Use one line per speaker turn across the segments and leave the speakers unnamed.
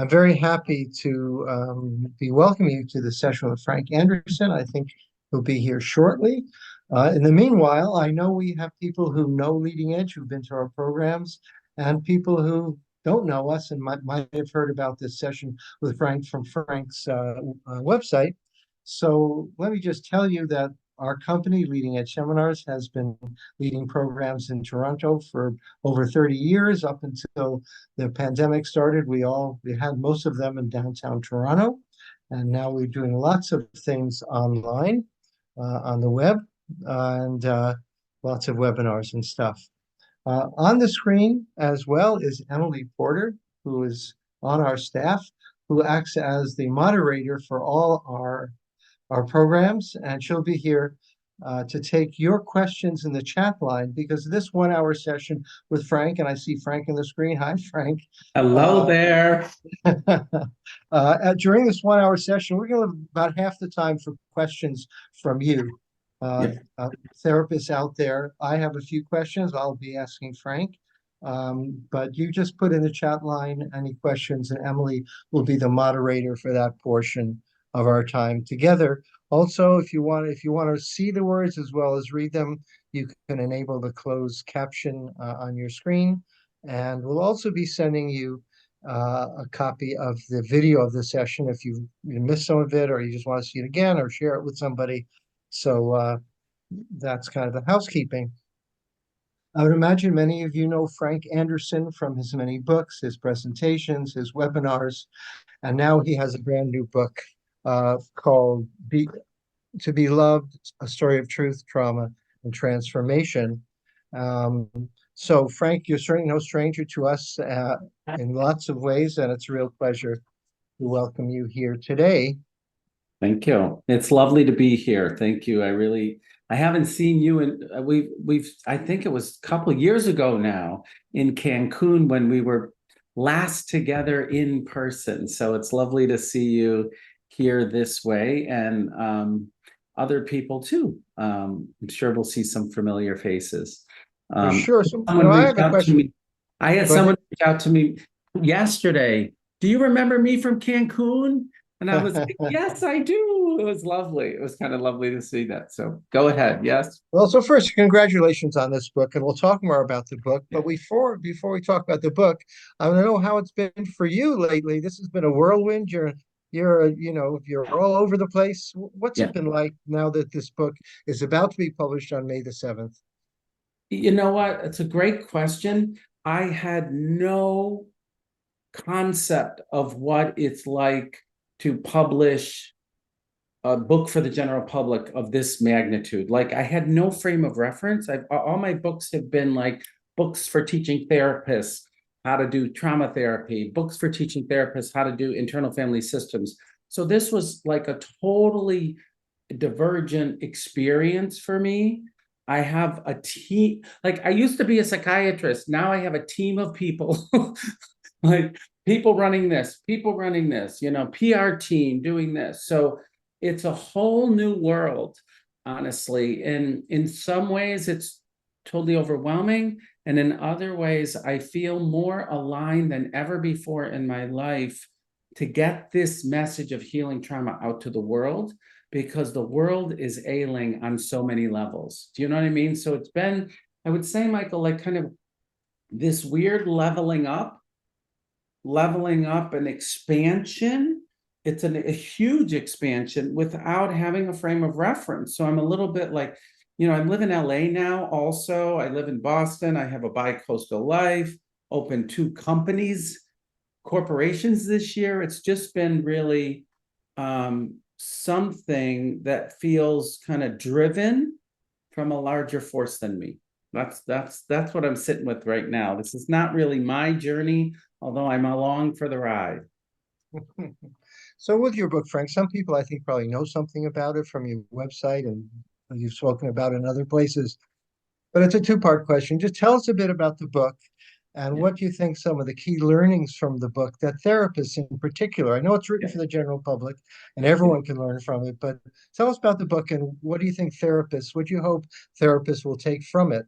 I'm very happy to be welcoming you to the session with Frank Anderson. I think he'll be here shortly. In the meanwhile, I know we have people who know Leading Edge, who've been to our programs, and people who don't know us and might have heard about this session with Frank from Frank's website. So let me just tell you that our company, Leading Edge Seminars, has been leading programs in Toronto for over 30 years. Up until the pandemic started, we had most of them in downtown Toronto. And now we're doing lots of things online, on the web, and lots of webinars and stuff. On the screen as well is Emily Porter, who is on our staff, who acts as the moderator for all our programs, and she'll be here to take your questions in the chat line, because this 1 hour session with Frank, and I see Frank on the screen. Hi, Frank.
Hello there.
During this 1 hour session, we're going to have about half the time for questions from you, therapists out there. I have a few questions I'll be asking Frank, but you just put in the chat line any questions, and Emily will be the moderator for that portion of our time together. Also, if you want to see the words as well as read them, you can enable the closed caption on your screen. And we'll also be sending you a copy of the video of the session if you missed some of it, or you just want to see it again, or share it with somebody. So that's kind of the housekeeping. I would imagine many of you know Frank Anderson from his many books, his presentations, his webinars, and now he has a brand new book called To Be Loved, A Story of Truth, Trauma, and Transformation. So Frank, you're certainly no stranger to us in lots of ways, and it's a real pleasure to welcome you here today.
Thank you. It's lovely to be here. Thank you. I haven't seen you, and I think it was a couple of years ago now in Cancun when we were last together in person. So it's lovely to see you here this way, and other people too. I'm sure we'll see some familiar faces.
For sure. So,
I have a question. I had someone reach out to me yesterday. Do you remember me from Cancun? And I was like, yes, I do. It was lovely. It was kind of lovely to see that. So go ahead. Yes.
Well, so first, congratulations on this book, and we'll talk more about the book. But before we talk about the book, I want to know how it's been for you lately. This has been a whirlwind. You're all over the place. What's it been like now that this book is about to be published on May the 7th?
You know what? It's a great question. I had no concept of what it's like to publish a book for the general public of this magnitude. Like, I had no frame of reference. All my books have been like books for teaching therapists how to do trauma therapy, books for teaching therapists how to do internal family systems. So this was like a totally divergent experience for me. I have a team, like I used to be a psychiatrist. Now I have a team of people, like people running this, PR team doing this. So it's a whole new world, honestly. And in some ways, it's totally overwhelming. And in other ways, I feel more aligned than ever before in my life to get this message of healing trauma out to the world, because the world is ailing on so many levels. Do you know what I mean? So it's been, I would say, Michael, like kind of this weird leveling up and expansion. It's a huge expansion without having a frame of reference. So I'm a little bit like, I live in LA now also. I live in Boston. I have a bi-coastal life, opened 2 corporations this year. It's just been really something that feels kind of driven from a larger force than me. That's what I'm sitting with right now. This is not really my journey, although I'm along for the ride.
So with your book, Frank, some people I think probably know something about it from your website and you've spoken about it in other places, but it's a 2-part question. Just tell us a bit about the book and what you think some of the key learnings from the book that therapists in particular, I know it's written for the general public and everyone can learn from it, but tell us about the book and what do you think what do you hope therapists will take from it?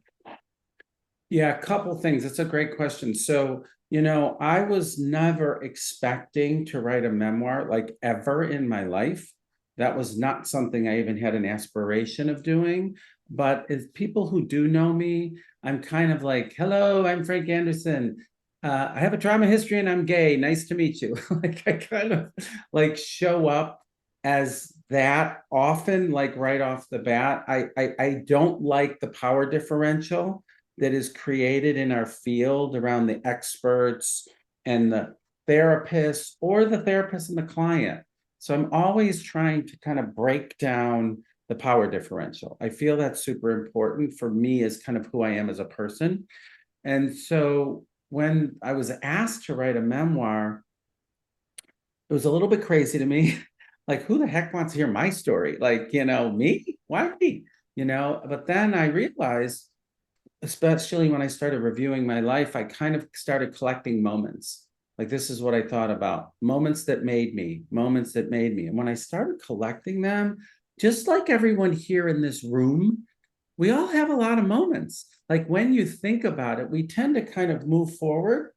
Yeah, a couple things. It's a great question. So, I was never expecting to write a memoir like ever in my life. That was not something I even had an aspiration of doing. But as people who do know me, I'm kind of like, hello, I'm Frank Anderson. I have a trauma history and I'm gay. Nice to meet you. Like I kind of like show up as that often, like right off the bat. I don't like the power differential that is created in our field around the experts and the therapists, or the therapist and the client. So I'm always trying to kind of break down the power differential. I feel that's super important for me as kind of who I am as a person. And so when I was asked to write a memoir, it was a little bit crazy to me. Like, who the heck wants to hear my story? Like, me? Why me? But then I realized, especially when I started reviewing my life, I kind of started collecting moments. Like, this is what I thought about: moments that made me, moments that made me. And when I started collecting them, just like everyone here in this room, we all have a lot of moments. Like, when you think about it, we tend to kind of move forward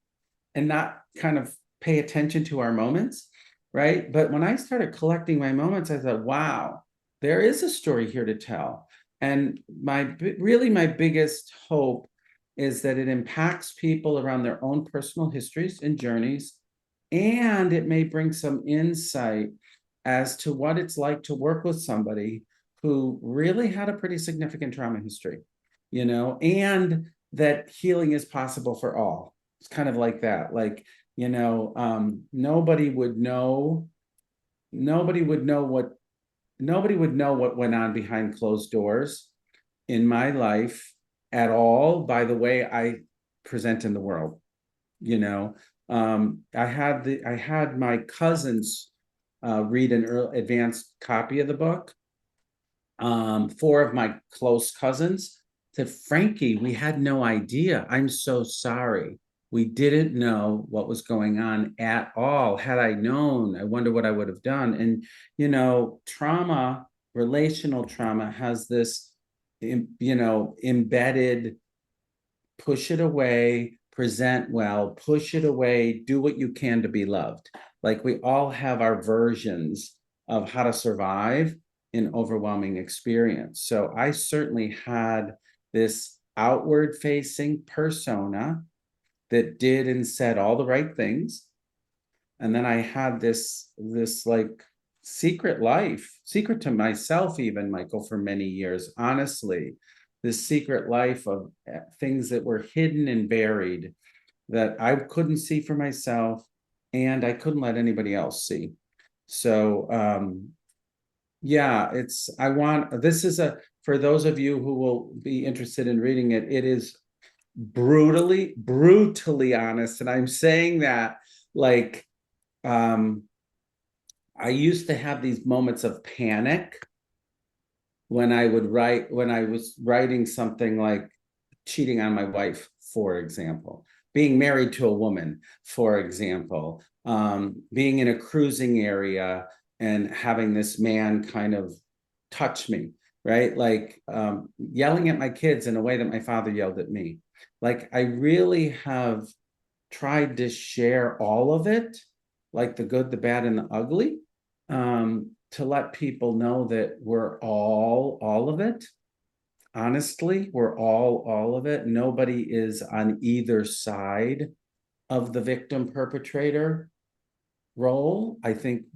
and not kind of pay attention to our moments, right? But when I started collecting my moments, I thought, wow, there is a story here to tell. And my biggest hope is that it impacts people around their own personal histories and journeys, and it may bring some insight as to what it's like to work with somebody who really had a pretty significant trauma history, and that healing is possible for all. It's kind of like that. Like, nobody would know what went on behind closed doors in my life at all by the way I present in the world. I had my cousins read an advanced copy of the book. Four of my close cousins said, Frankie, we had no idea. I'm so sorry. We didn't know what was going on at all. Had I known, I wonder what I would have done. And, trauma, relational trauma has this, embedded, push it away, present well, push it away, do what you can to be loved. Like, we all have our versions of how to survive in overwhelming experience. So I certainly had this outward facing persona that did and said all the right things. And then I had this like secret life, secret to myself even, Michael, for many years, honestly, this secret life of things that were hidden and buried that I couldn't see for myself and I couldn't let anybody else see. So yeah, this is for those of you who will be interested in reading it, it is brutally honest. And I'm saying that like, I used to have these moments of panic when I was writing something like cheating on my wife, for example, being married to a woman, for example, being in a cruising area and having this man kind of touch me, right? Like, yelling at my kids in a way that my father yelled at me. Like, I really have tried to share all of it, like the good, the bad, and the ugly, to let people know that we're all of it. Honestly, we're all of it. Nobody is on either side of the victim perpetrator role. I think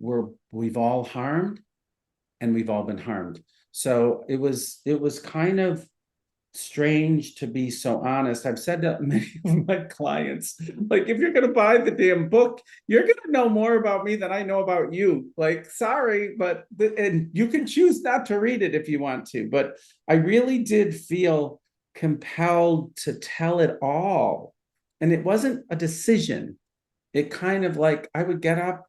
we've all harmed and we've all been harmed. So it was kind of strange to be so honest. I've said to many of my clients, like, if you're going to buy the damn book, you're going to know more about me than I know about you. Like, sorry, but and you can choose not to read it if you want to. But I really did feel compelled to tell it all. And it wasn't a decision. It kind of like I would get up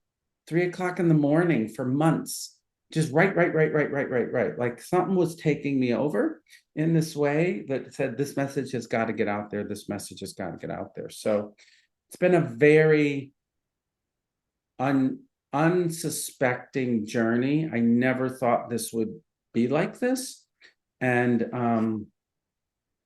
3 o'clock in the morning for months, just write. Like something was taking me over in this way that said, this message has got to get out there. This message has got to get out there. So it's been a very unsuspecting journey. I never thought this would be like this. And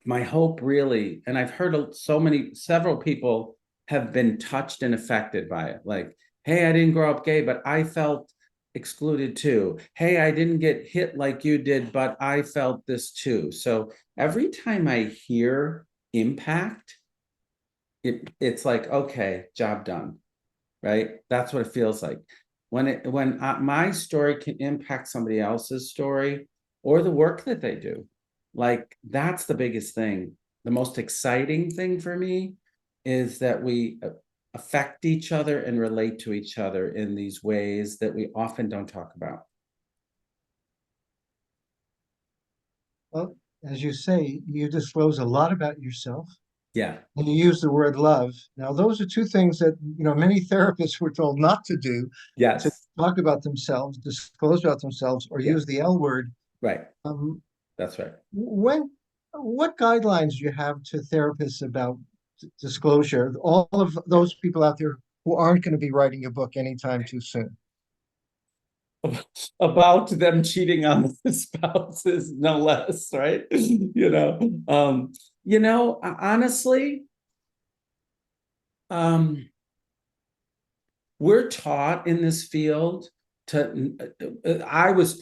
my hope really, and I've heard several people have been touched and affected by it. Like, hey, I didn't grow up gay, but I felt excluded too. Hey, I didn't get hit like you did, but I felt this too. So every time I hear impact, it's like, okay, job done, right? That's what it feels like. When my story can impact somebody else's story or the work that they do, like that's the biggest thing. The most exciting thing for me is that we affect each other and relate to each other in these ways that we often don't talk about.
Well, as you say, you disclose a lot about yourself.
Yeah.
And you use the word love. Now, those are two things that, many therapists were told not to do, to
Yes.
talk about themselves, disclose about themselves, or
Yeah.
use the L word.
Right.
Um,
That's right.
what guidelines do you have to therapists about disclosure? All of those people out there who aren't going to be writing a book anytime too soon.
About them cheating on the spouses, no less, right? Honestly, we're taught in this field let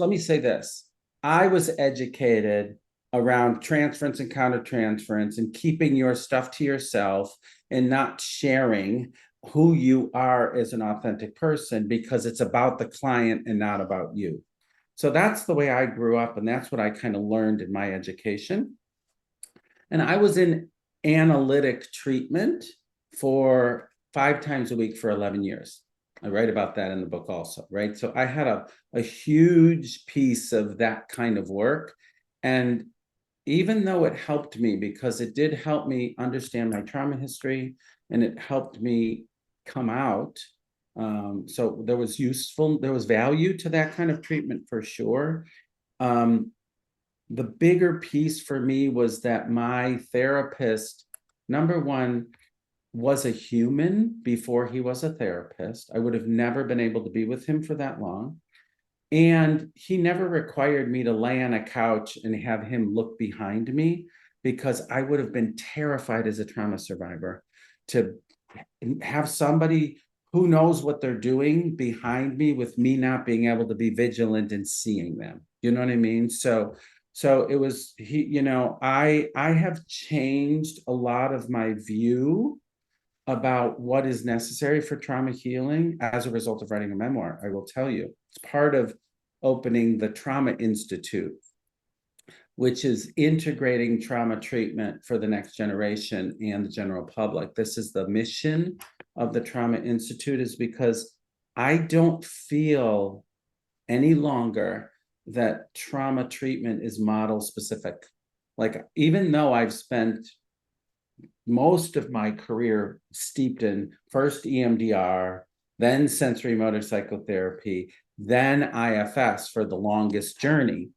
me say this. I was educated around transference and countertransference and keeping your stuff to yourself and not sharing who you are as an authentic person, because it's about the client and not about you. So that's the way I grew up, and that's what I kind of learned in my education. And I was in analytic treatment for 5 times a week for 11 years. I write about that in the book also, right? So I had a huge piece of that kind of work. And even though it helped me, because it did help me understand my trauma history and it helped me come out. So there was value to that kind of treatment for sure. The bigger piece for me was that my therapist, number one, was a human before he was a therapist. I would have never been able to be with him for that long. And he never required me to lay on a couch and have him look behind me, because I would have been terrified as a trauma survivor to have somebody who knows what they're doing behind me with me not being able to be vigilant and seeing them. You know what I mean? So it was I have changed a lot of my view about what is necessary for trauma healing as a result of writing a memoir. I will tell you, it's part of opening the Trauma Institute, which is integrating trauma treatment for the next generation and the general public. This is the mission of the Trauma Institute, is because I don't feel any longer that trauma treatment is model specific. Like, even though I've spent most of my career steeped in first EMDR, then sensory motor psychotherapy, then IFS for the longest journey,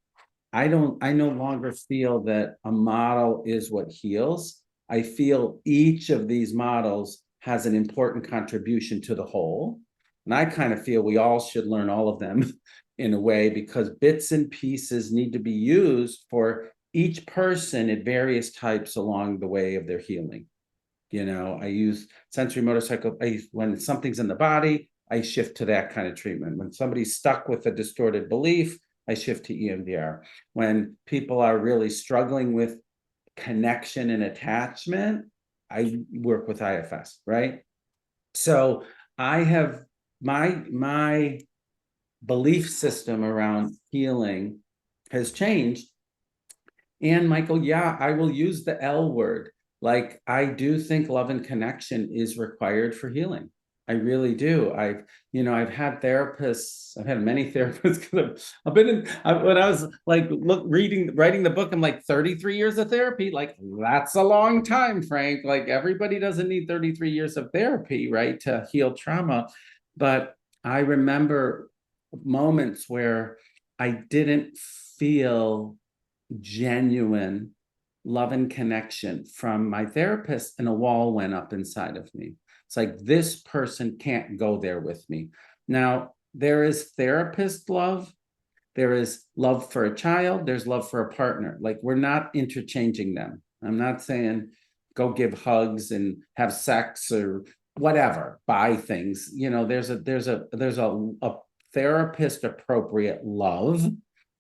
I no longer feel that a model is what heals. I feel each of these models has an important contribution to the whole. And I kind of feel we all should learn all of them in a way, because bits and pieces need to be used for each person at various types along the way of their healing. I use sensory motor when something's in the body, I shift to that kind of treatment. When somebody's stuck with a distorted belief, I shift to EMDR. When people are really struggling with connection and attachment, I work with IFS, right? So I have my belief system around healing has changed. And Michael, yeah, I will use the L word. Like, I do think love and connection is required for healing. I really do. I've had therapists. I've had many therapists, because when I was like, writing the book, I'm like, 33 years of therapy. Like, that's a long time, Frank. Like, everybody doesn't need 33 years of therapy, right, to heal trauma. But I remember moments where I didn't feel genuine love and connection from my therapist, and a wall went up inside of me. It's like, this person can't go there with me. Now, there is therapist love, there is love for a child, there's love for a partner. Like, we're not interchanging them. I'm not saying go give hugs and have sex or whatever, buy things. You know, there's a therapist appropriate love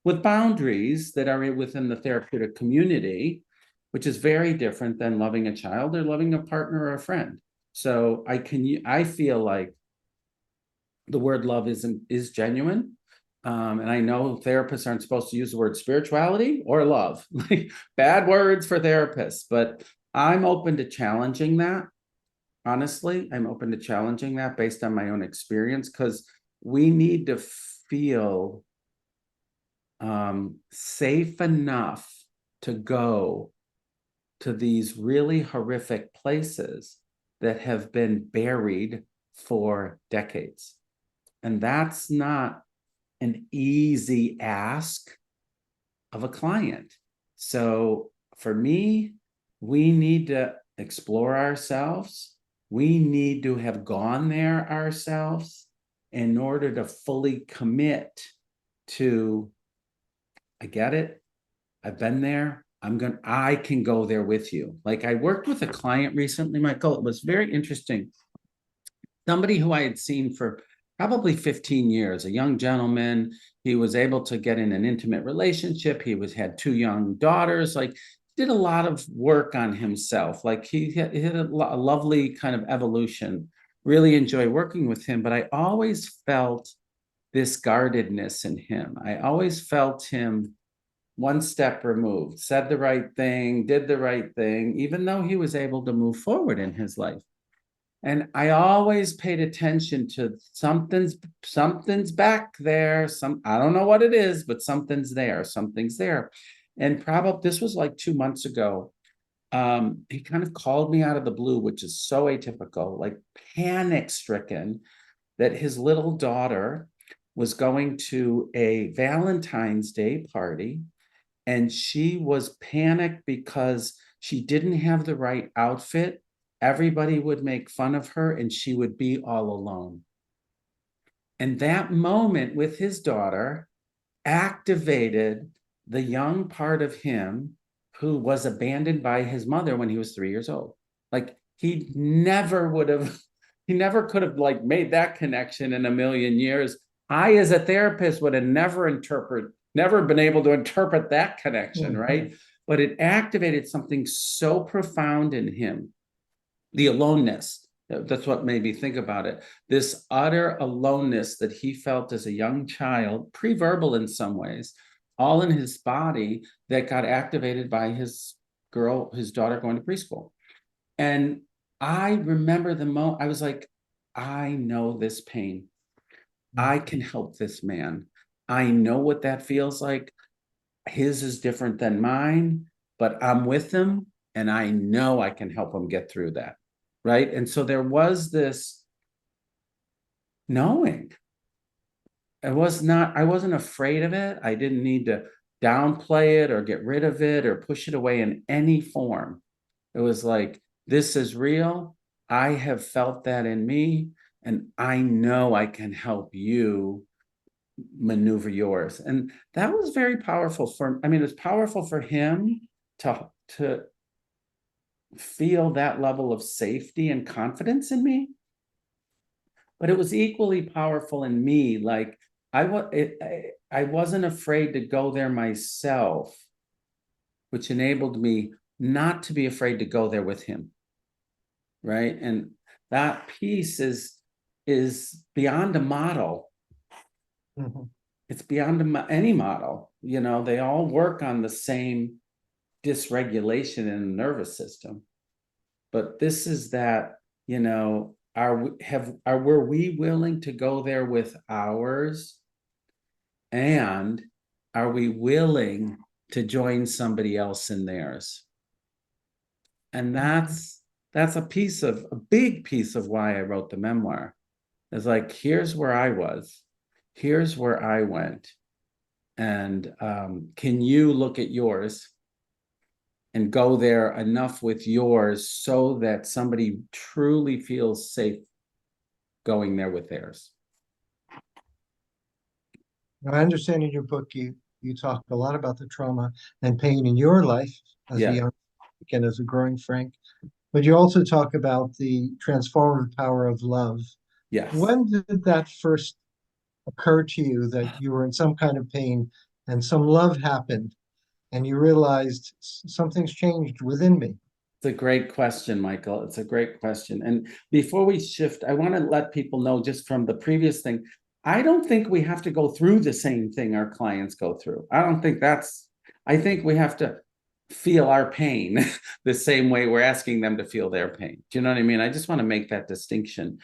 with boundaries that are within the therapeutic community, which is very different than loving a child or loving a partner or a friend. So I feel like the word love is genuine. And I know therapists aren't supposed to use the word spirituality or love, like bad words for therapists, but I'm open to challenging that. Honestly, I'm open to challenging that based on my own experience, because we need to feel safe enough to go to these really horrific places that have been buried for decades. And that's not an easy ask of a client. So for me, we need to explore ourselves. We need to have gone there ourselves in order to fully commit to, I get it, I've been there, I can go there with you. Like I worked with a client recently, Michael, it was very interesting. Somebody who I had seen for probably 15 years, a young gentleman. He was able to get in an intimate relationship. He had 2 young daughters, like did a lot of work on himself. Like he had a lovely kind of evolution. Really enjoy working with him, but I always felt this guardedness in him. I always felt him one step removed, said the right thing, did the right thing, even though he was able to move forward in his life. And I always paid attention to something's back there. I don't know what it is, but something's there. And probably this was like 2 months ago. He kind of called me out of the blue, which is so atypical, like panic stricken, that his little daughter was going to a Valentine's Day party. And she was panicked because she didn't have the right outfit. Everybody would make fun of her and she would be all alone. And that moment with his daughter activated the young part of him who was abandoned by his mother when he was 3 years old. Like he never could have like made that connection in a million years. I, as a therapist, would have never been able to interpret that connection, right? But it activated something so profound in him. The aloneness, that's what made me think about it. This utter aloneness that he felt as a young child, pre-verbal in some ways, all in his body, that got activated by his daughter going to preschool. And I remember the moment, I was like, I know this pain. I can help this man. I know what that feels like. His is different than mine, but I'm with him and I know I can help him get through that. Right. And so there was this knowing. I wasn't afraid of it. I didn't need to downplay it or get rid of it or push it away in any form. It was like, this is real. I have felt that in me, and I know I can help you maneuver yours. And that was very powerful it was powerful for him to feel that level of safety and confidence in me. But it was equally powerful in me. Like I wasn't afraid to go there myself, which enabled me not to be afraid to go there with him. Right. And that piece is beyond a model.
Mm-hmm.
It's beyond any model. You know, they all work on the same dysregulation in the nervous system. But this is that, you know, were we willing to go there with ours? And are we willing to join somebody else in theirs? And that's a big piece of why I wrote the memoir. It's like, here's where I was, here's where I went. And can you look at yours and go there enough with yours so that somebody truly feels safe going there with theirs?
I understand in your book you talk a lot about the trauma and pain in your life as a
Yeah.
young and as a growing Frank, but you also talk about the transformative power of love.
Yes.
When did that first occur to you that you were in some kind of pain and some love happened and you realized something's changed within me?
It's a great question, Michael. It's a great question. And before we shift, I want to let people know just from the previous thing, I don't think we have to go through the same thing our clients go through. I think we have to feel our pain the same way we're asking them to feel their pain. Do you know what I mean? I just want to make that distinction.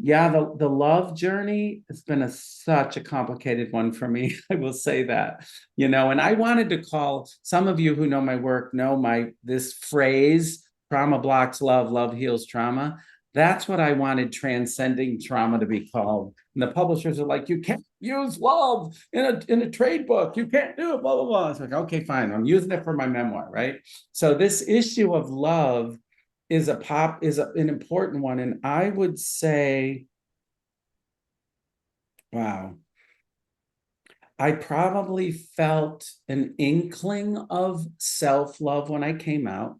Yeah, the love journey has been such a complicated one for me. I will say that, and I wanted to call, some of you who know my work know this phrase, trauma blocks love, love heals trauma. That's what I wanted transcending trauma to be called. And the publishers are like, you can't use love in a trade book. You can't do it, blah, blah, blah. It's like, okay, fine. I'm using it for my memoir, right? So this issue of love is an important one. And I would say, wow, I probably felt an inkling of self-love when I came out,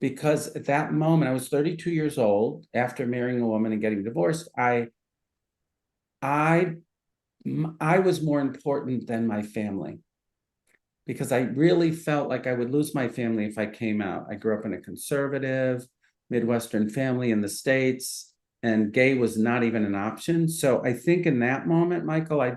because at that moment, I was 32 years old after marrying a woman and getting divorced. I was more important than my family, because I really felt like I would lose my family if I came out. I grew up in a conservative Midwestern family in the States, and gay was not even an option. So I think in that moment, Michael, I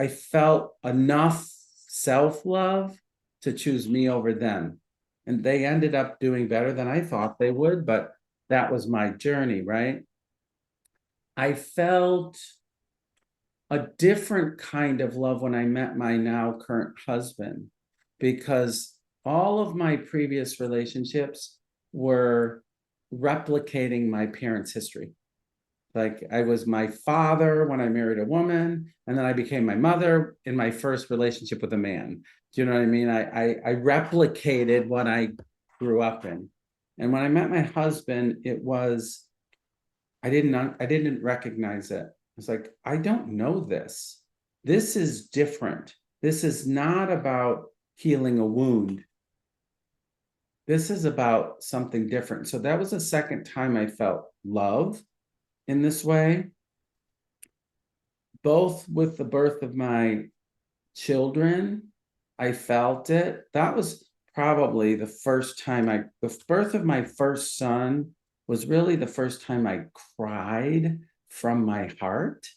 felt enough self-love to choose me over them. And they ended up doing better than I thought they would, but that was my journey, right? I felt a different kind of love when I met my now current husband, because all of my previous relationships were replicating my parents' history. Like, I was my father when I married a woman, and then I became my mother in my first relationship with a man. Do you know what I mean? I replicated what I grew up in. And when I met my husband, I didn't recognize it. It's like, I don't know this. This is different. This is not about healing a wound. This is about something different. So that was the second time I felt love in this way, both with the birth of my children. I felt it. That was probably the birth of my first son was really the first time I cried from my heart.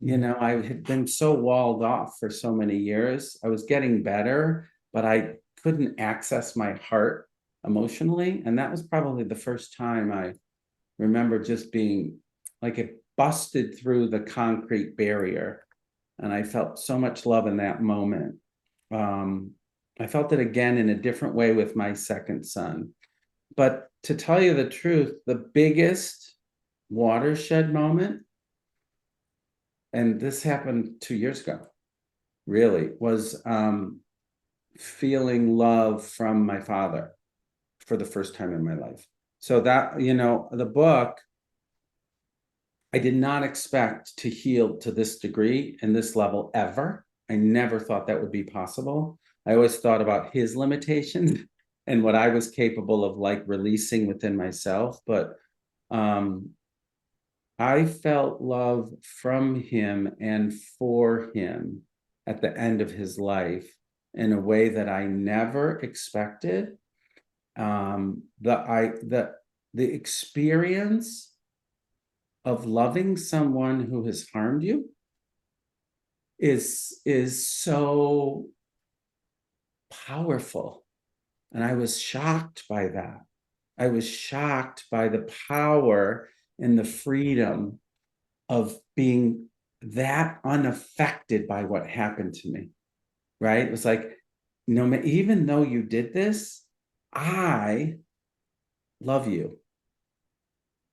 I had been so walled off for so many years. I was getting better, but I couldn't access my heart emotionally. And that was probably the first time I remember just being like, it busted through the concrete barrier. And I felt so much love in that moment. I felt it again in a different way with my second son. But to tell you the truth, the biggest watershed moment, and this happened 2 years ago, really, was feeling love from my father for the first time in my life. So that, the book, I did not expect to heal to this degree and this level ever. I never thought that would be possible. I always thought about his limitations and what I was capable of releasing within myself. But I felt love from him and for him at the end of his life in a way that I never expected. The experience of loving someone who has harmed you is so powerful. And I was shocked by that. I was shocked by the power and the freedom of being that unaffected by what happened to me, right? It was like, even though you did this, I love you.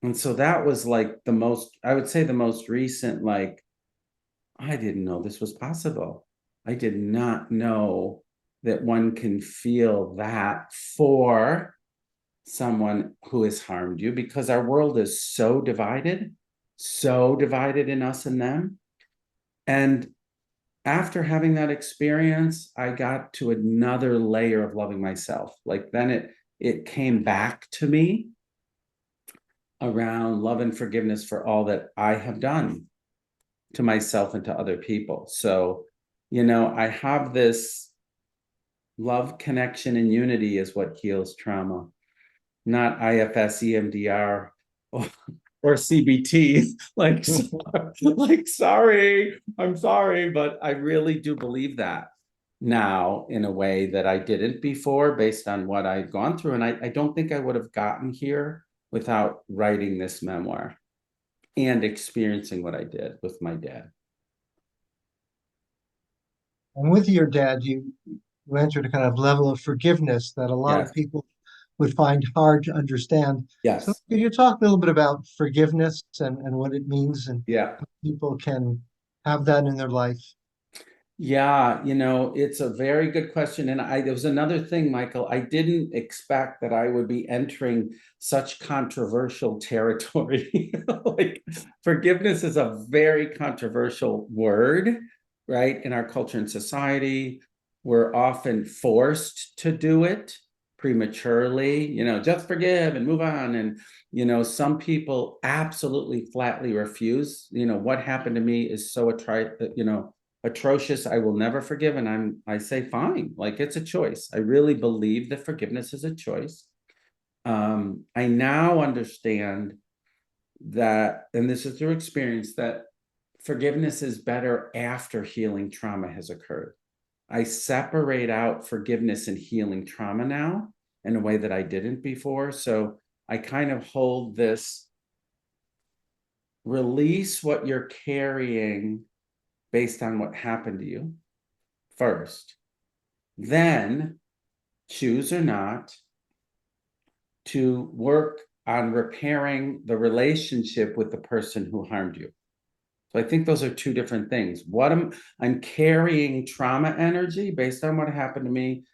And so that was I would say the most recent, I didn't know this was possible. I did not know that one can feel that for someone who has harmed you, because our world is so divided in us and them. And after having that experience, I got to another layer of loving myself. Like then it came back to me around love and forgiveness for all that I have done to myself and to other people. So, I have this love, connection, and unity is what heals trauma, not IFS, EMDR, or CBT. Like, sorry, I'm sorry, but I really do believe that now in a way that I didn't before, based on what I've gone through. And I don't think I would have gotten here without writing this memoir and experiencing what I did with my dad.
And with your dad, you entered a kind of level of forgiveness that a lot
Yes.
of people would find hard to understand. So
Yes.
could you talk a little bit about forgiveness and what it means and
Yeah.
how people can have that in their life?
Yeah, it's a very good question. And there was another thing, Michael, I didn't expect that I would be entering such controversial territory. Like, forgiveness is a very controversial word, right? In our culture and society, we're often forced to do it prematurely, just forgive and move on. And, some people absolutely flatly refuse. What happened to me is so atrocious, I will never forgive. And I say, fine, like it's a choice. I really believe that forgiveness is a choice. I now understand that, and this is through experience, that forgiveness is better after healing trauma has occurred. I separate out forgiveness and healing trauma now in a way that I didn't before. So I kind of hold this: release what you're carrying based on what happened to you first, then choose or not to work on repairing the relationship with the person who harmed you. So I think those are two different things. I'm carrying trauma energy based on what happened to me,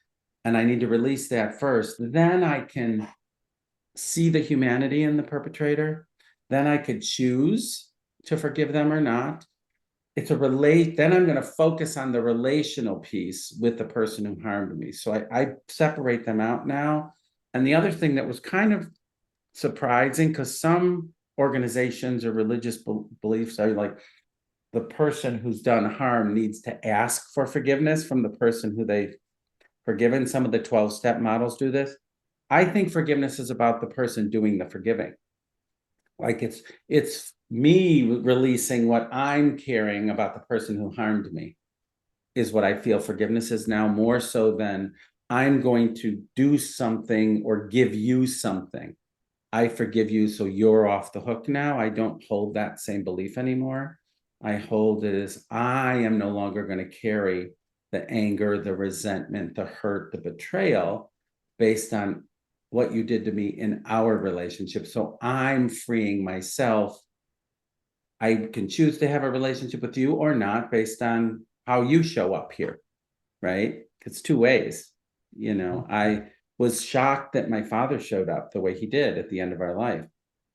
and I need to release that first. Then I can see the humanity in the perpetrator. Then I could choose to forgive them or not. Then I'm going to focus on the relational piece with the person who harmed me. So I separate them out now. And the other thing that was kind of surprising, because some organizations or religious beliefs are like, the person who's done harm needs to ask for forgiveness from the person who they've forgiven. Some of the 12-step models do this. I think forgiveness is about the person doing the forgiving. Like it's me releasing what I'm carrying about the person who harmed me is what I feel forgiveness is now, more so than I'm going to do something or give you something. I forgive you, so you're off the hook now. I don't hold that same belief anymore. I hold it as I am no longer going to carry the anger, the resentment, the hurt, the betrayal based on what you did to me in our relationship. So I'm freeing myself. I can choose to have a relationship with you or not based on how you show up here, right? It's two ways. I was shocked that my father showed up the way he did at the end of our life.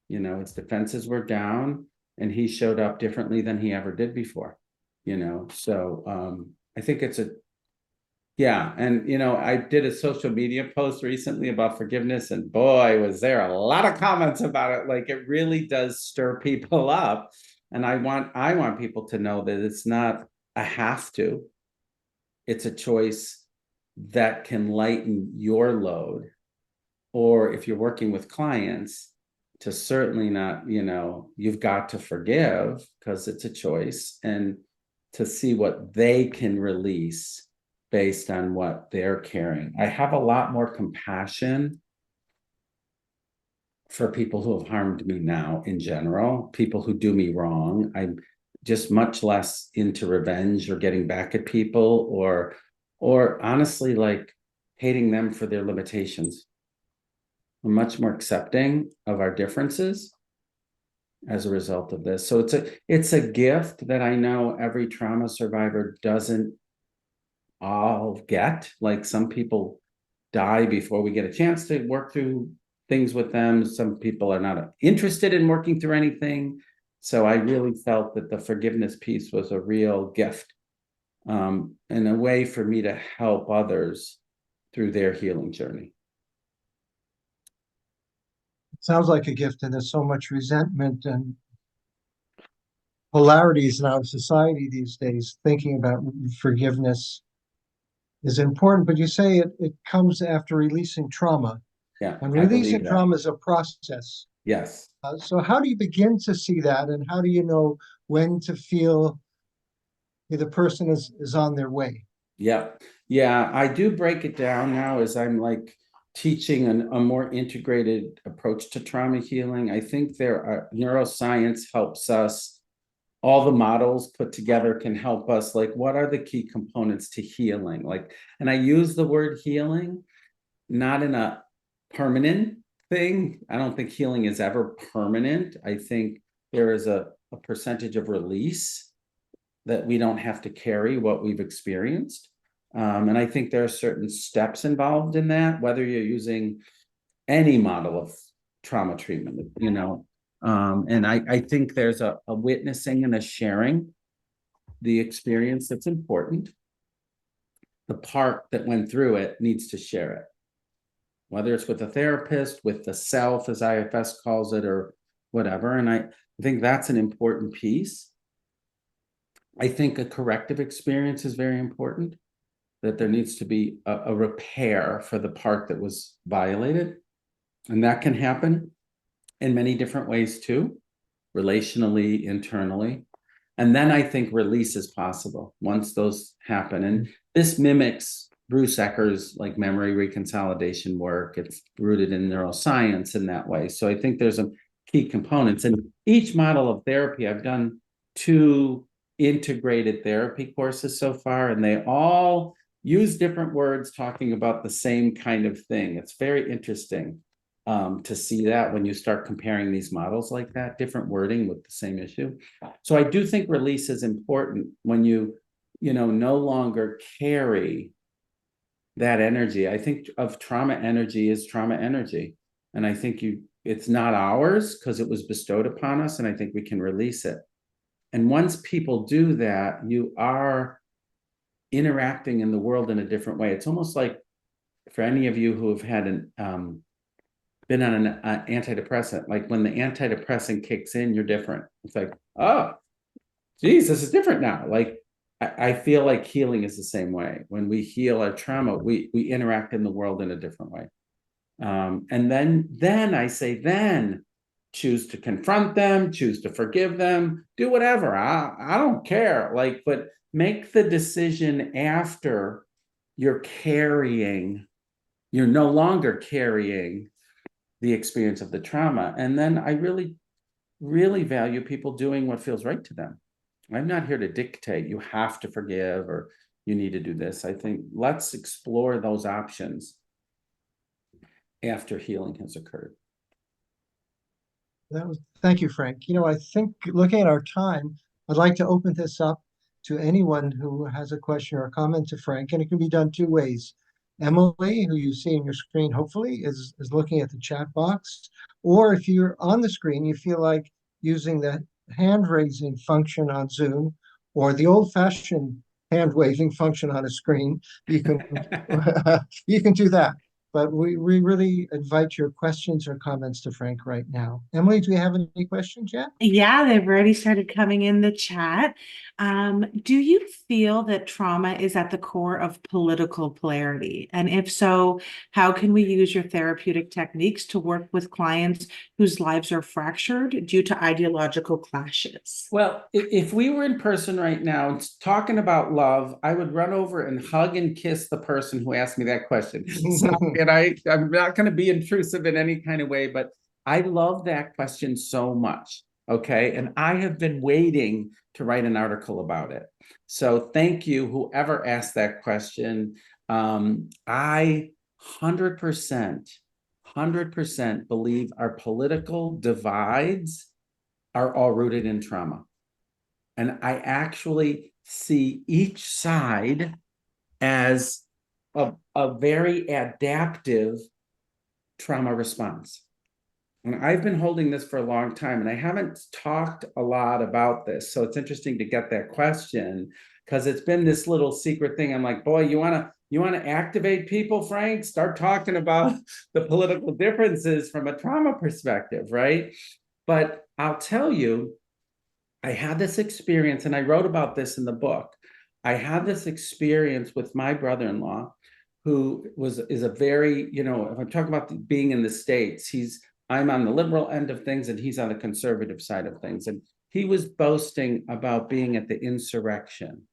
His defenses were down and he showed up differently than he ever did before. So I think it's yeah. And I did a social media post recently about forgiveness, and boy, was there a lot of comments about it. Like, it really does stir people up. And I want people to know that it's not a have to, it's a choice that can lighten your load. Or if you're working with clients, to certainly not, you've got to forgive because it's a choice, and to see what they can release based on what they're carrying. I have a lot more compassion for people who have harmed me now in general, people who do me wrong. I'm just much less into revenge or getting back at people, or honestly, like, hating them for their limitations. I'm much more accepting of our differences as a result of this. So it's a gift that I know every trauma survivor doesn't all get. Like, some people die before we get a chance to work through things with them. Some people are not interested in working through anything. So I really felt that the forgiveness piece was a real gift and a way for me to help others through their healing journey.
Sounds like a gift, and there's so much resentment and polarities in our society these days. Thinking about forgiveness is important, but you say it comes after releasing trauma.
Yeah,
And
I
releasing
believe that.
trauma is a process.
Yes.
So how do you begin to see that, and how do you know when to feel the person is on their way?
Yeah. Yeah, I do break it down now as I'm like teaching a more integrated approach to trauma healing. I think neuroscience helps us. All the models put together can help us, like, what are the key components to healing? Like, and I use the word healing not in a permanent thing. I don't think healing is ever permanent. I think there is a percentage of release that we don't have to carry what we've experienced. And I think there are certain steps involved in that, whether you're using any model of trauma treatment, and I think there's a witnessing and a sharing the experience that's important. The part that went through it needs to share it, whether it's with a therapist, with the self, as IFS calls it, or whatever. And I think that's an important piece. I think a corrective experience is very important, that there needs to be a repair for the part that was violated. And that can happen in many different ways too, relationally, internally. And then I think release is possible once those happen. And this mimics Bruce Ecker's like memory reconsolidation work. It's rooted in neuroscience in that way. So I think there's some key components. And each model of therapy, I've done 2 integrated therapy courses so far, and they all use different words talking about the same kind of thing. It's very interesting to see that when you start comparing these models like that, different wording with the same issue. So I do think release is important when you no longer carry that energy. I think of trauma energy as trauma energy. And I think it's not ours because it was bestowed upon us, and I think we can release it. And once people do that, you are interacting in the world in a different way. It's almost like, for any of you who have had been on an antidepressant, like when the antidepressant kicks in, you're different. It's like, oh, geez, this is different now. Like, I feel like healing is the same way. When we heal our trauma, we interact in the world in a different way. And then I say, then choose to confront them, choose to forgive them, do whatever. I don't care. Like, but make the decision after you're no longer carrying the experience of the trauma. And then I really, really value people doing what feels right to them. I'm not here to dictate, you have to forgive or you need to do this. I think let's explore those options after healing has occurred.
Thank you, Frank. I think looking at our time, I'd like to open this up to anyone who has a question or a comment to Frank, and it can be done 2 ways. Emily, who you see on your screen, hopefully, is looking at the chat box. Or if you're on the screen, you feel like using the hand raising function on Zoom or the old-fashioned hand waving function on a screen, you can you can do that. But we really invite your questions or comments to Frank right now. Emily, do we have any questions yet?
Yeah, they've already started coming in the chat. Do you feel that trauma is at the core of political polarity? And if so, how can we use your therapeutic techniques to work with clients whose lives are fractured due to ideological clashes?
Well, if we were in person right now talking about love, I would run over and hug and kiss the person who asked me that question. So, and I'm not going to be intrusive in any kind of way, but I love that question so much. Okay. And I have been waiting to write an article about it. So thank you, whoever asked that question. I 100% believe our political divides are all rooted in trauma. And I actually see each side as a very adaptive trauma response. And I've been holding this for a long time, and I haven't talked a lot about this. So it's interesting to get that question, because it's been this little secret thing. I'm like, boy, you want to activate people, Frank? Start talking about the political differences from a trauma perspective, right? But I'll tell you, I had this experience, and I wrote about this in the book. I had this experience with my brother-in-law, who is a very, if I'm talking about being in the States, I'm on the liberal end of things and he's on the conservative side of things. And he was boasting about being at the insurrection,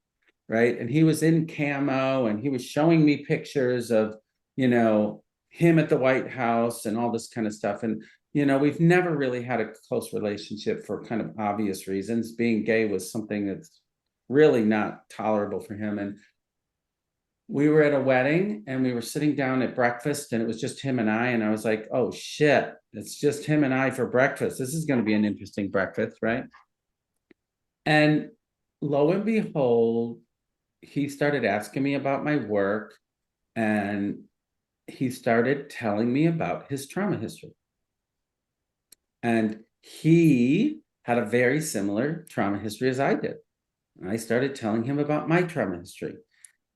right? And he was in camo and he was showing me pictures of, him at the White House and all this kind of stuff. And, we've never really had a close relationship for kind of obvious reasons. Being gay was something that's really not tolerable for him. And we were at a wedding and we were sitting down at breakfast and it was just him and I was like, oh shit, it's just him and I for breakfast. This is going to be an interesting breakfast, right? And lo and behold, he started asking me about my work and he started telling me about his trauma history. And he had a very similar trauma history as I did. And I started telling him about my trauma history.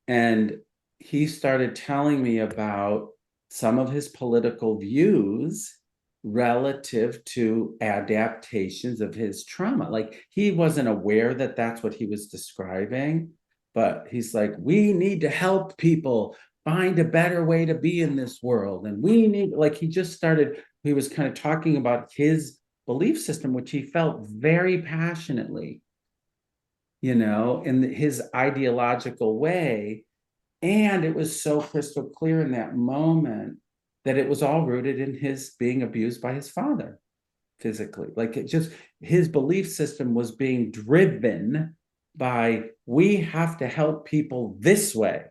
And he started telling me about some of his political views relative to adaptations of his trauma. Like, he wasn't aware that that's what he was describing, but he's like, we need to help people find a better way to be in this world. And he was kind of talking about his belief system, which he felt very passionately, in his ideological way. And it was so crystal clear in that moment that it was all rooted in his being abused by his father physically. Like, his belief system was being driven by, we have to help people this way,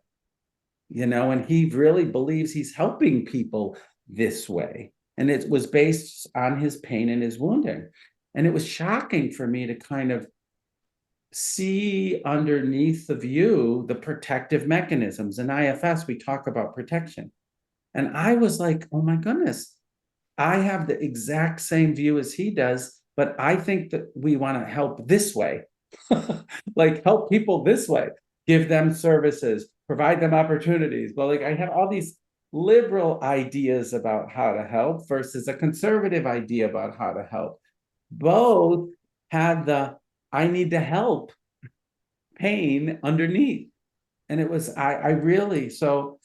and he really believes he's helping people this way. And it was based on his pain and his wounding. And it was shocking for me to kind of see underneath the view the protective mechanisms. In IFS, we talk about protection. And I was like, oh my goodness, I have the exact same view as he does, but I think that we want to help this way. Like, help people this way, give them services, provide them opportunities. But like, I have all these liberal ideas about how to help versus a conservative idea about how to help. Both had the I need to help pain underneath. And it was, so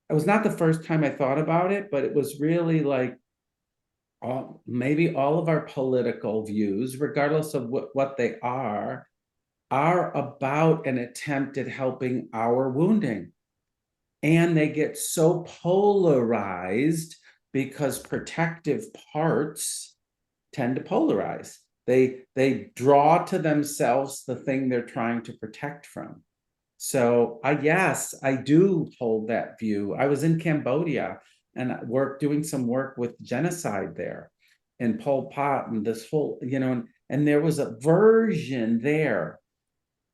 it was not the first time I thought about it, but it was really like, maybe all of our political views, regardless of what they are about an attempt at helping our wounding. And they get so polarized because protective parts tend to polarize. They draw to themselves the thing they're trying to protect from. So yes, I do hold that view. I was in Cambodia and doing some work with genocide there and Pol Pot and this whole, and there was a version there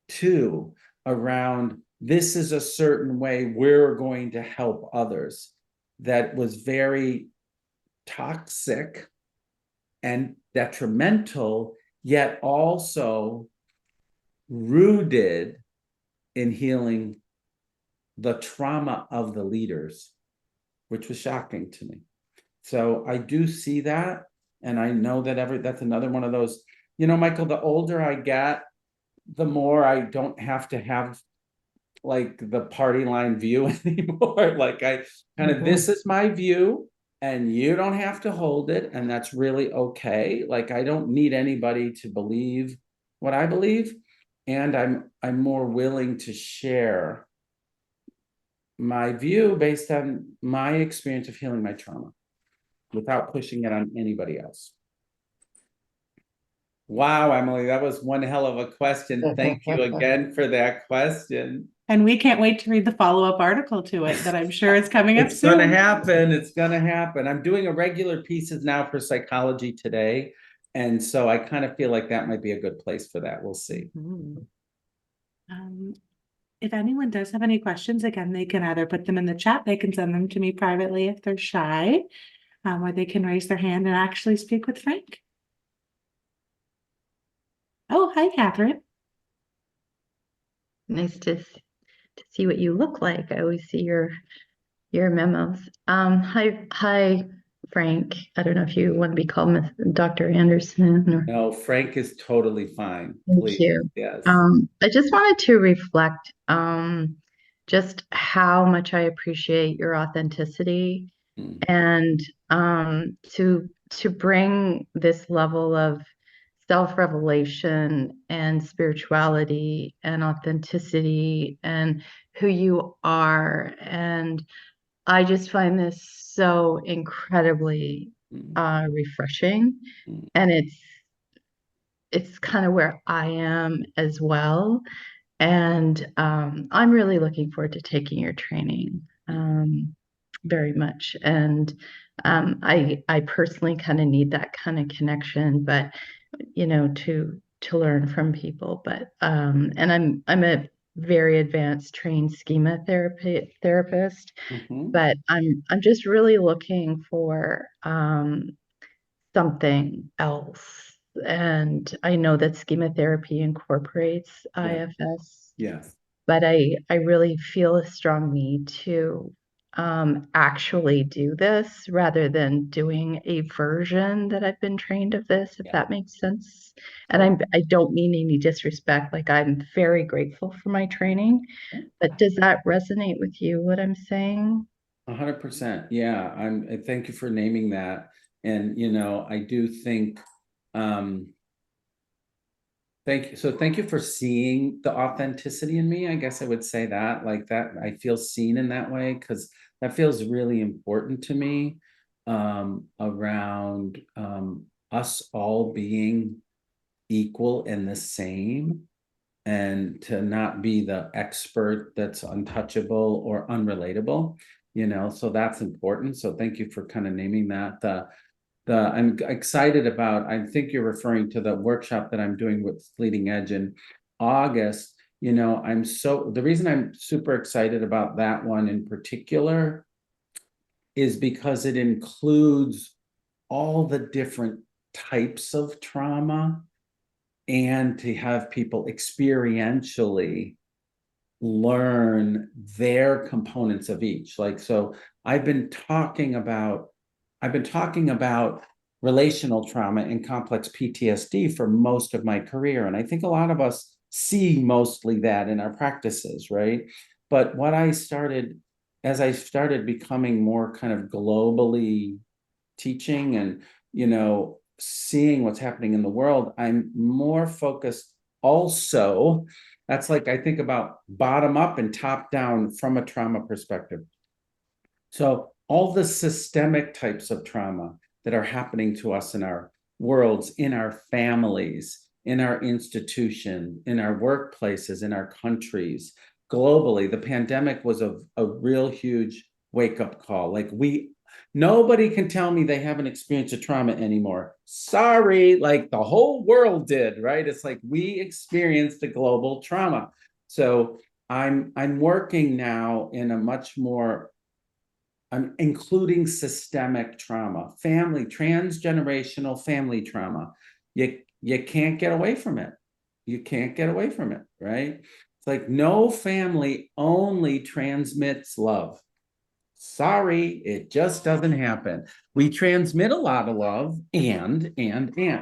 too around, this is a certain way we're going to help others, that was very toxic and detrimental, yet also rooted in healing the trauma of the leaders, which was shocking to me. So I do see that. And I know that that's another one of those, Michael, the older I get, the more I don't have to have like the party line view anymore. Like, I kind of, this is my view and you don't have to hold it. And that's really okay. Like, I don't need anybody to believe what I believe. And I'm more willing to share my view based on my experience of healing my trauma without pushing it on anybody else. Wow, Emily, that was one hell of a question. Thank you again for that question.
And we can't wait to read the follow-up article to it that I'm sure is coming up soon.
It's gonna happen. It's gonna happen. I'm doing a regular pieces now for Psychology Today. And so I kind of feel like that might be a good place for that. We'll see.
If anyone does have any questions, again, they can either put them in the chat, they can send them to me privately if they're shy, or they can raise their hand and actually speak with Frank. Oh, hi, Catherine.
Nice to see what you look like. I always see your memos. Hi, Frank. I don't know if you want to be called Dr. Anderson or.
No, Frank is totally fine.
Thank
Please.
you.
Yes.
I just wanted to reflect just how much I appreciate your authenticity
Mm.
and to bring this level of self-revelation and spirituality and authenticity and who you are. And I just find this so incredibly refreshing.
Mm.
And it's kind of where I am as well. And I'm really looking forward to taking your training very much. And I personally kind of need that kind of connection, but to learn from people. But and I'm a very advanced trained schema therapist,
Mhm.
but I'm just really looking for something else. And I know that schema therapy incorporates
Yeah.
IFS,
Yes.
but I really feel a strong need to actually do this rather than doing a version that I've been trained of this, if
Yeah.
that makes sense. And I don't mean any disrespect, like I'm very grateful for my training, but does that resonate with you, what I'm saying?
100%. Yeah. I thank you for naming that. And I do think thank you. So thank you for seeing the authenticity in me. I guess I would say that, like, that I feel seen in that way, because that feels really important to me, around us all being equal and the same, and to not be the expert that's untouchable or unrelatable, so that's important. So thank you for kind of naming that. I'm excited about, I think you're referring to the workshop that I'm doing with Leading Edge in August. The reason I'm super excited about that one in particular is because it includes all the different types of trauma, and to have people experientially learn their components of each. Like, so I've been talking about relational trauma and complex PTSD for most of my career. And I think a lot of us see mostly that in our practices, right? But as I started becoming more kind of globally teaching and, seeing what's happening in the world, I'm more focused also. That's like, I think about bottom up and top down from a trauma perspective. So all the systemic types of trauma that are happening to us in our worlds, in our families, in our institution, in our workplaces, in our countries, globally, the pandemic was a real huge wake-up call. Like, nobody can tell me they haven't experienced a trauma anymore. Sorry, like the whole world did, right? It's like we experienced the global trauma. So I'm working now in a much more, I'm including systemic trauma, transgenerational family trauma. You can't get away from it. You can't get away from it, right? It's like no family only transmits love. Sorry, it just doesn't happen. We transmit a lot of love and.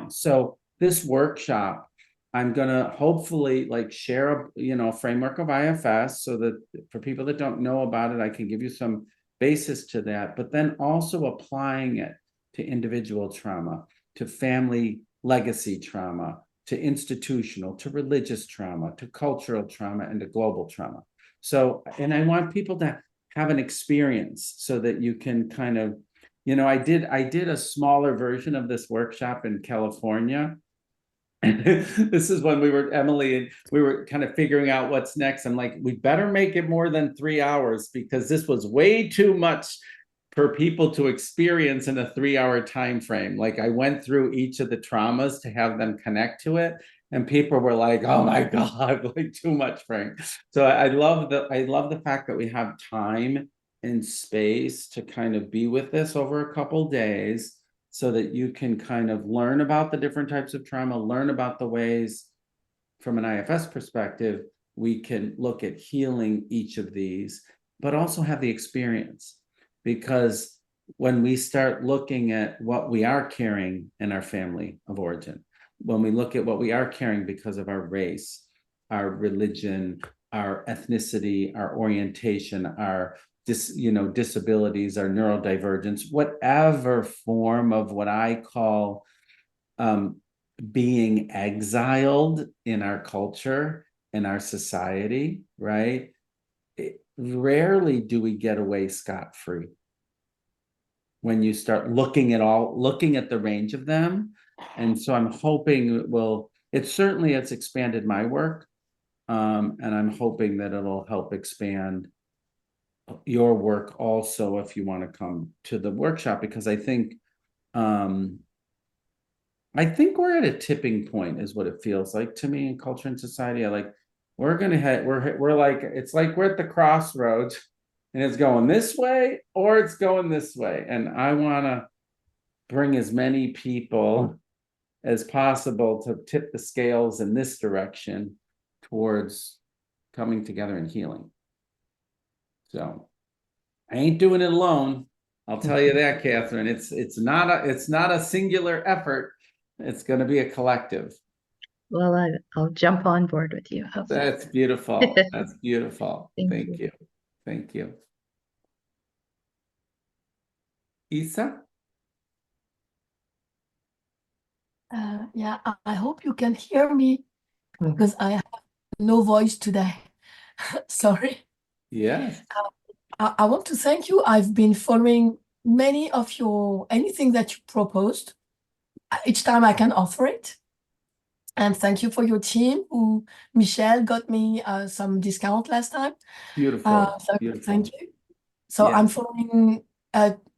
So this workshop, I'm gonna hopefully like share a framework of IFS, so that for people that don't know about it, I can give you some basis to that, but then also applying it to individual trauma, to family legacy trauma, to institutional, to religious trauma, to cultural trauma, and to global trauma. So, and I want people to have an experience so that you can kind of, I did a smaller version of this workshop in California. This is when Emily and we were kind of figuring out what's next. I'm like, we better make it more than 3 hours, because this was way too much for people to experience in a 3-hour time frame. Like, I went through each of the traumas to have them connect to it, and people were like, oh my God, like too much, Frank. So I love the fact that we have time and space to kind of be with this over a couple days, so that you can kind of learn about the different types of trauma, learn about the ways from an IFS perspective, we can look at healing each of these, but also have the experience. Because when we start looking at what we are carrying in our family of origin, when we look at what we are carrying because of our race, our religion, our ethnicity, our orientation, our disabilities, our neurodivergence, whatever form of what I call being exiled in our culture, in our society, right? Rarely do we get away scot-free when you start looking at the range of them. And so I'm hoping it's expanded my work. And I'm hoping that it'll help expand your work also if you want to come to the workshop, because I think we're at a tipping point is what it feels like to me in culture and society. We're like, it's like we're at the crossroads and it's going this way or it's going this way. And I want to bring as many people as possible to tip the scales in this direction towards coming together and healing. So I ain't doing it alone. I'll tell you that, Catherine. It's not a singular effort. It's going to be a collective.
Well, I'll jump on board with you. How's that?
That's beautiful. That's beautiful. Thank you. Thank you. Isa?
Yeah, I hope you can hear me because I have no voice today. Sorry.
Yes.
I want to thank you. I've been following many of anything that you proposed. Each time I can offer it. And thank you for your team who, Michelle got me some discount last time.
Beautiful.
So
Beautiful.
thank you. So
Yeah.
I'm following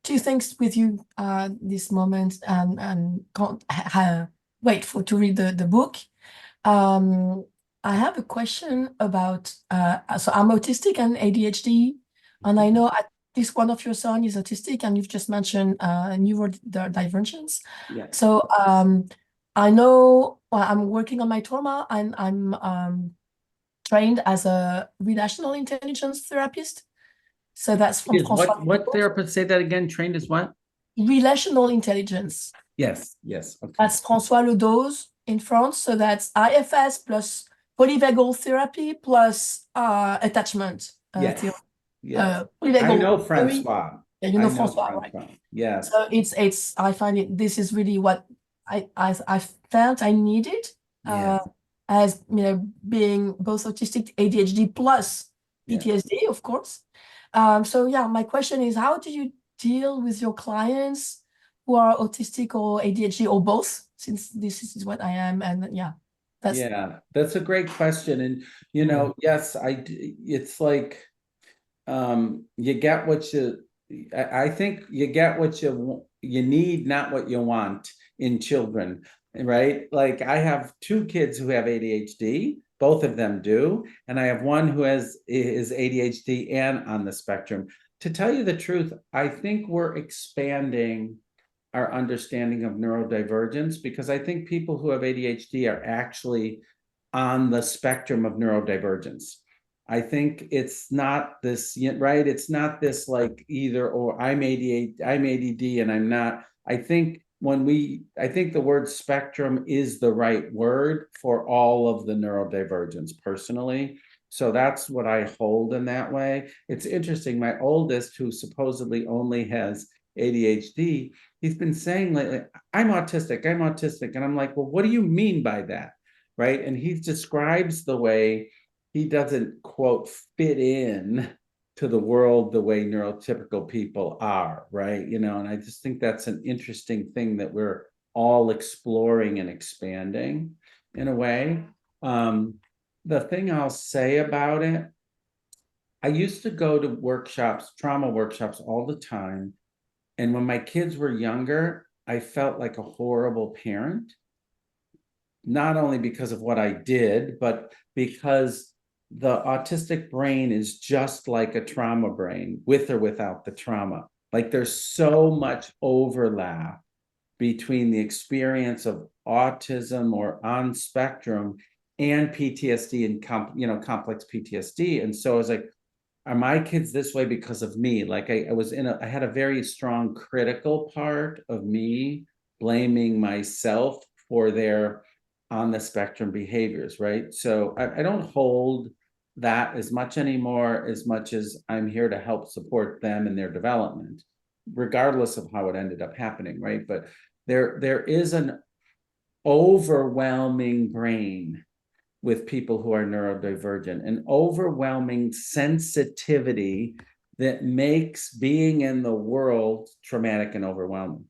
two things with you this moment and can't wait to read the book. I have a question about, so I'm autistic and ADHD, and I know at least one of your son is autistic, and you've just mentioned Neurod Divergence.
Yeah.
So I know I'm working on my trauma, and I'm trained as a relational intelligence therapist. So that's from François.
What therapist? Say that again. Trained as what?
Relational intelligence.
Yes. Yes. Okay.
That's François Ledos in France. So that's IFS plus polyvagal therapy plus attachment theory.
Yes.
Polyvagal
I know
theory.
Francois.
Yeah, you know François, right?
Yes.
So it's I find this is really what I felt I needed.
Yes.
As being both autistic, ADHD plus PTSD, of course. So yeah, my question is, how do you deal with your clients who are autistic or ADHD or both, since this is what I am? And
that's a great question. And yes, it's like you get what I think you get what you need, not what you want in children, right? Like I have two kids who have ADHD, both of them do, and I have one who is ADHD and on the spectrum. To tell you the truth, I think we're expanding our understanding of neurodivergence, because I think people who have ADHD are actually on the spectrum of neurodivergence. I think it's not this, right? It's not this like either or. I'm ADD and I'm not. I think the word spectrum is the right word for all of the neurodivergence personally. So that's what I hold in that way. It's interesting. My oldest, who supposedly only has ADHD, he's been saying lately, I'm autistic. And I'm like, well, what do you mean by that? Right. And he describes the way he doesn't, quote, fit in to the world the way neurotypical people are, right? And I just think that's an interesting thing that we're all exploring and expanding in a way. The thing I'll say about it, I used to go to workshops, trauma workshops all the time. And when my kids were younger, I felt like a horrible parent, not only because of what I did, but because the autistic brain is just like a trauma brain, with or without the trauma. Like there's so much overlap between the experience of autism or on spectrum and PTSD and complex PTSD. And so I was like, are my kids this way because of me? Like I had a very strong critical part of me blaming myself for their on the spectrum behaviors, right? So I don't hold that as much anymore, as much as I'm here to help support them in their development, regardless of how it ended up happening, right? But there is an overwhelming brain with people who are neurodivergent, an overwhelming sensitivity that makes being in the world traumatic and overwhelming.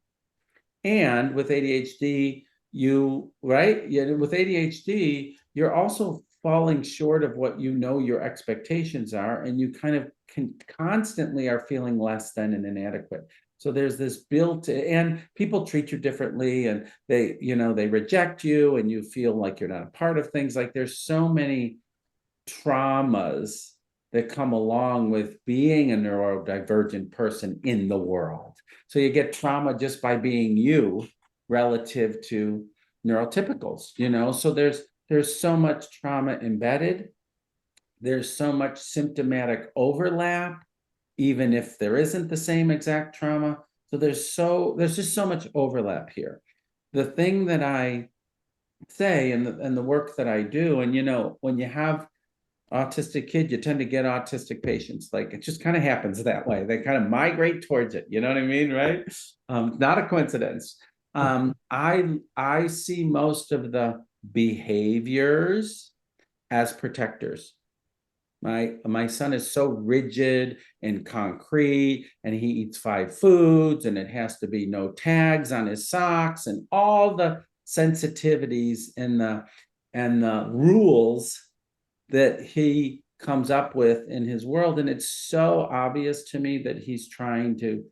And with ADHD, with ADHD, you're also falling short of what your expectations are, and you kind of constantly are feeling less than and inadequate. So there's this and people treat you differently, and they reject you, and you feel like you're not a part of things. Like there's so many traumas that come along with being a neurodivergent person in the world. So you get trauma just by being you relative to neurotypicals, so there's so much trauma embedded. There's so much symptomatic overlap, even if there isn't the same exact trauma. So there's just so much overlap here. The thing that I say and the work that I do, and when you have autistic kid, you tend to get autistic patients. Like it just kind of happens that way. They kind of migrate towards it. You know what I mean, right? Not a coincidence. I see most of the behaviors as protectors. My son is so rigid and concrete, and he eats 5 foods, and it has to be no tags on his socks, and all the sensitivities and the rules that he comes up with in his world. And it's so obvious to me that he's trying to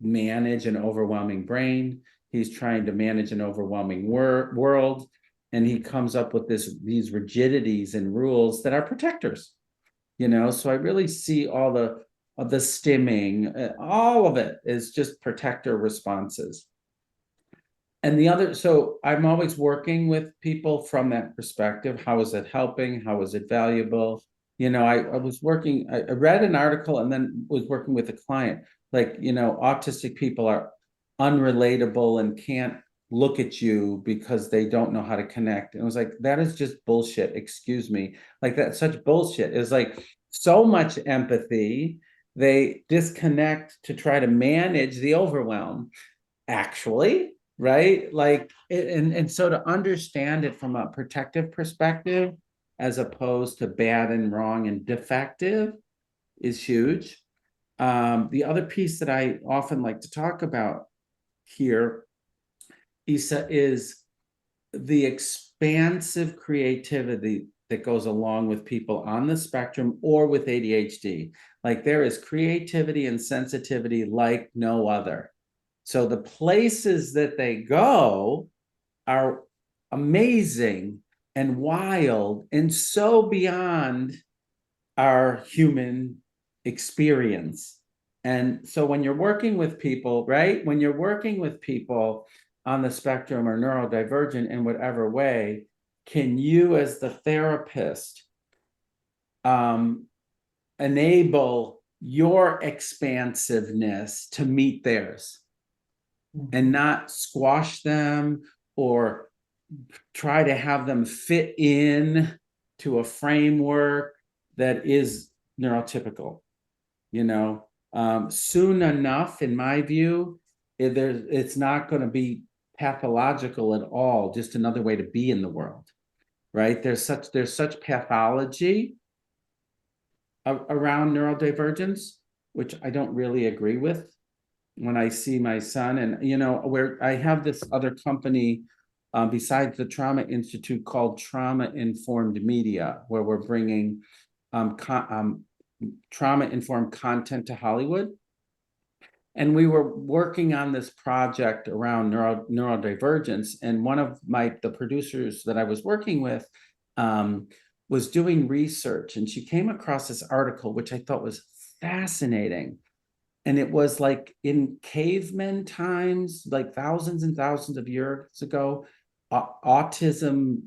manage an overwhelming brain. He's trying to manage an overwhelming world. And he comes up with these rigidities and rules that are protectors, So I really see all the stimming, all of it is just protector responses. And so I'm always working with people from that perspective. How is it helping? How is it valuable? I read an article and then was working with a client, like, autistic people are unrelatable and can't look at you because they don't know how to connect. And I was like, that is just bullshit. Excuse me. Like that's such bullshit. It's like so much empathy. They disconnect to try to manage the overwhelm, actually. Right? Like, and so to understand it from a protective perspective, as opposed to bad and wrong and defective, is huge. The other piece that I often like to talk about here, Isa, is the expansive creativity that goes along with people on the spectrum or with ADHD. Like there is creativity and sensitivity like no other. So the places that they go are amazing and wild and so beyond our human experience. And so when you're working with people, right? When you're working with people on the spectrum or neurodivergent in whatever way, can you as the therapist enable your expansiveness to meet theirs? And not squash them or try to have them fit in to a framework that is neurotypical. Soon enough, in my view, it's not going to be pathological at all, just another way to be in the world, right? There's such pathology around neurodivergence, which I don't really agree with. When I see my son, and where I have this other company besides the Trauma Institute called Trauma Informed Media, where we're bringing trauma informed content to Hollywood. And we were working on this project around neurodivergence, and one of the producers that I was working with was doing research, and she came across this article which I thought was fascinating. And it was like in caveman times, like thousands and thousands of years ago, autism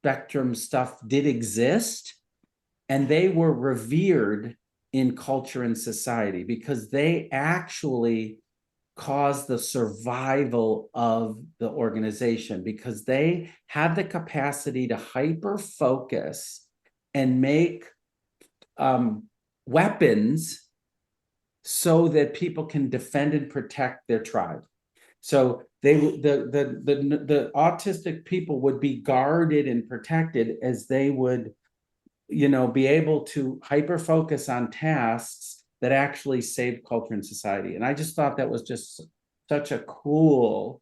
spectrum stuff did exist, and they were revered in culture and society because they actually caused the survival of the organization, because they had the capacity to hyper focus and make weapons so that people can defend and protect their tribe. So the autistic people would be guarded and protected as they would, be able to hyper focus on tasks that actually saved culture and society. And I just thought that was just such a cool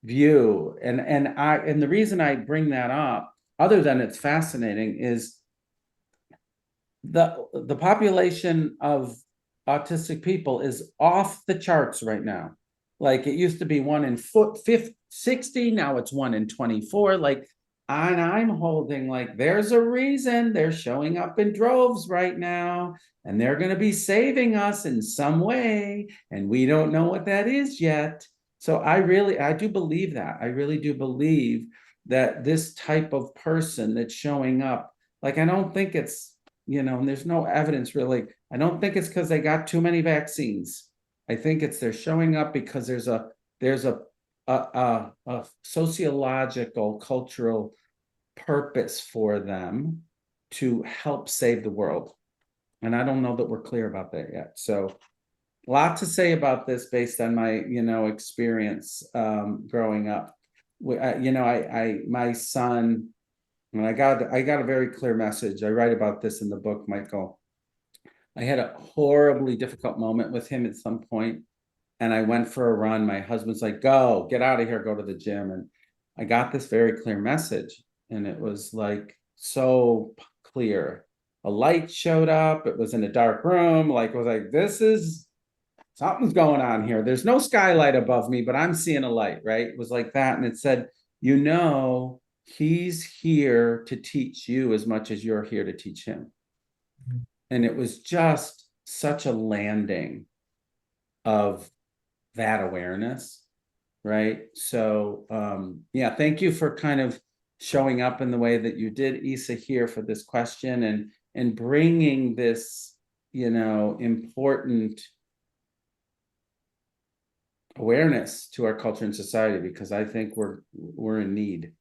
view. And the reason I bring that up, other than it's fascinating, is the population of autistic people is off the charts right now. Like, it used to be 1 in 60, now it's 1 in 24. Like, and I'm holding, like, there's a reason they're showing up in droves right now, and they're going to be saving us in some way, and we don't know what that is yet. So I do believe that. I really do believe that this type of person that's showing up, like, I don't think it's, and there's no evidence really. I don't think it's because they got too many vaccines. I think it's they're showing up because there's a sociological, cultural purpose for them to help save the world. And I don't know that we're clear about that yet. So a lot to say about this based on my, experience growing up. My son, and I got a very clear message. I write about this in the book, Michael. I had a horribly difficult moment with him at some point, and I went for a run. My husband's like, "Go, get out of here, go to the gym." And I got this very clear message, and it was like so clear. A light showed up. It was in a dark room. Like, it was like, this is something's going on here. There's no skylight above me, but I'm seeing a light, right? It was like that. And it said, he's here to teach you as much as you're here to teach him. And it was just such a landing of that awareness, right? So, thank you for kind of showing up in the way that you did, Isa, here for this question, and bringing this, important awareness to our culture and society, because I think we're in need.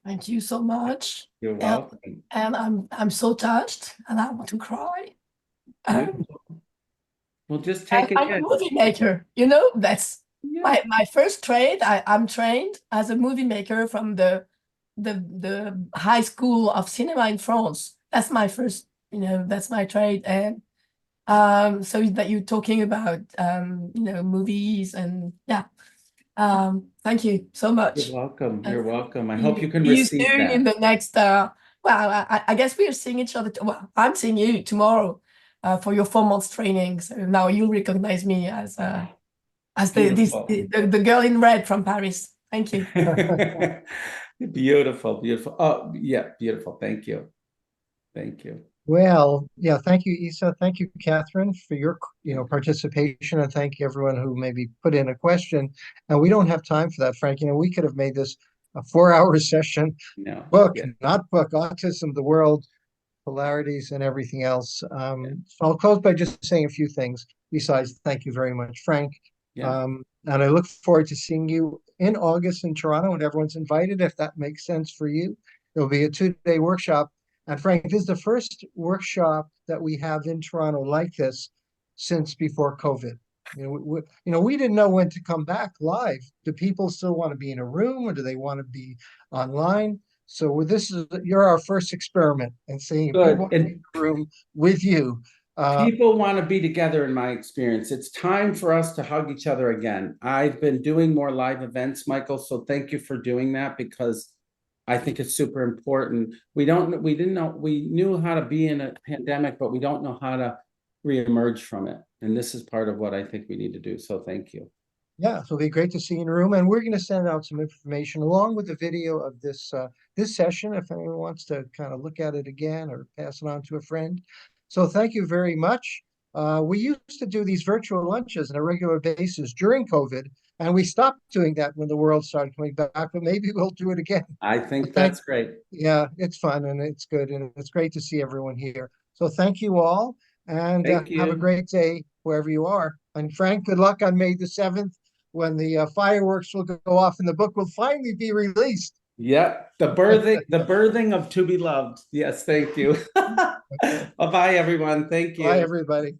Thank you so much.
You're welcome.
And I'm so touched, and I want to cry.
Well, just take it.
I'm a movie maker. That's my first trade. I'm trained as a movie maker from the high school of cinema in France. That's my first. That's my trade. And so that you're talking about movies, and thank you so much.
You're welcome. You're welcome. I hope you can
See you
receive
soon
that.
in the next. I guess we are seeing each other. Well, I'm seeing you tomorrow for your 4 months training. So now you'll recognize me as the girl in red from Paris. Thank you.
Beautiful, beautiful. Oh, yeah, beautiful. Thank you. Thank you.
Well, yeah, thank you, Isa. Thank you, Catherine, for your participation, and thank you everyone who maybe put in a question. And we don't have time for that, Frank. We could have made this a 4-hour session.
No.
Not book, Autism, the World, Polarities, and everything else. So I'll close by just saying a few things. Besides, thank you very much, Frank. And I look forward to seeing you in August in Toronto, and everyone's invited if that makes sense for you. It'll be a 2-day workshop. And Frank, this is the first workshop that we have in Toronto like this since before COVID. We didn't know when to come back live. Do people still want to be in a room, or do they want to be online? So you're our first experiment in seeing people in the room with you.
People want to be together, in my experience. It's time for us to hug each other again. I've been doing more live events, Michael, so thank you for doing that, because I think it's super important. We knew how to be in a pandemic, but we don't know how to reemerge from it. And this is part of what I think we need to do. So thank you.
Yeah, so it'll be great to see you in the room. And we're going to send out some information along with the video of this session, if anyone wants to kind of look at it again or pass it on to a friend. So thank you very much. We used to do these virtual lunches on a regular basis during COVID, and we stopped doing that when the world started coming back, but maybe we'll do it again.
I think
Thank-
that's great.
Yeah, it's fun and it's good, and it's great to see everyone here. So thank you all, and
Thank
have a
you.
great day wherever you are. And Frank, good luck on May the 7th when the fireworks will go off and the book will finally be released.
Yep, the birthing of To Be Loved. Yes, thank you. Bye-bye, everyone. Thank you.
Bye, everybody.